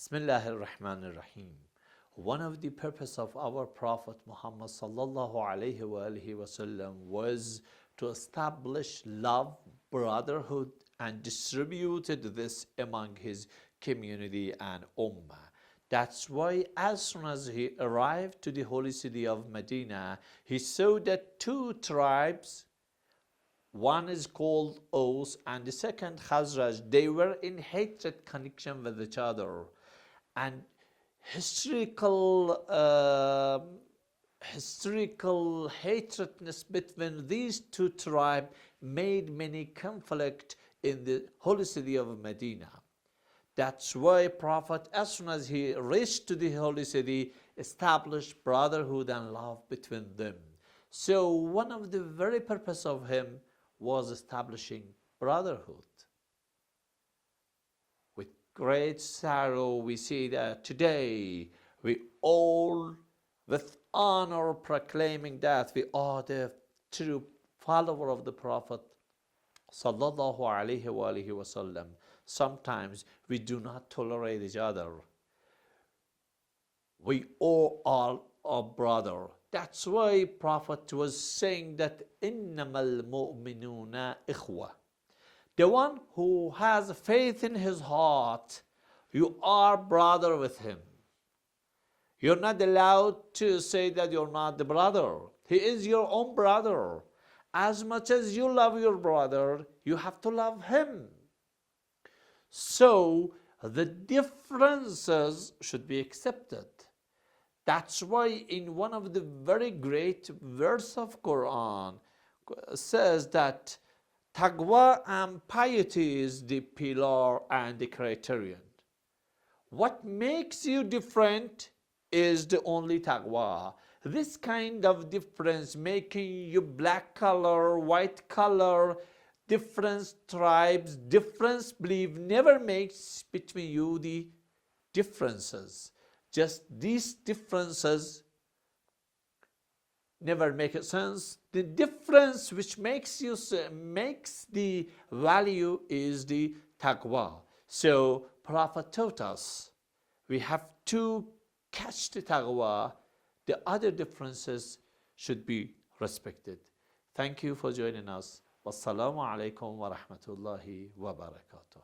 Bismillahir Rahmanir Rahim. One of the purpose of our Prophet Muhammad sallallahu alaihi wasallam was to establish love, brotherhood, and distributed this among his community and ummah. That's why as soon as he arrived to the holy city of Medina, he saw that two tribes, one is called Aus and the second Khazraj, they were in hatred connection with each other. And historical hatredness between these two tribes made many conflict in the holy city of Medina. That's why Prophet, as soon as he reached to the holy city, established brotherhood and love between them. So one of the very purpose of him was establishing brotherhood. With great sorrow, we see that today we all, with honor, proclaiming that we are the true follower of the Prophet sallallahu alaihi wasallam. Sometimes we do not tolerate each other. We all are a brother. That's why Prophet was saying that innamal mu'minuna ikhwa. The one who has faith in his heart, you are brother with him. You're not allowed to say that you're not the brother. He is your own brother. As much as you love your brother, you have to love him. So the differences should be accepted. That's why in one of the very great verse of Quran says that taqwa and piety is the pillar and the criterion. What makes you different is the only taqwa. This kind of difference, making you black color, white color, different tribes, different belief, never makes between you the differences. Just these differences never make sense. The difference which makes the value is the taqwa. So Prophet taught us we have to catch the taqwa. The other differences should be respected. Thank you for joining us. Wassalamu alaikum wa rahmatullahi wa barakatuh.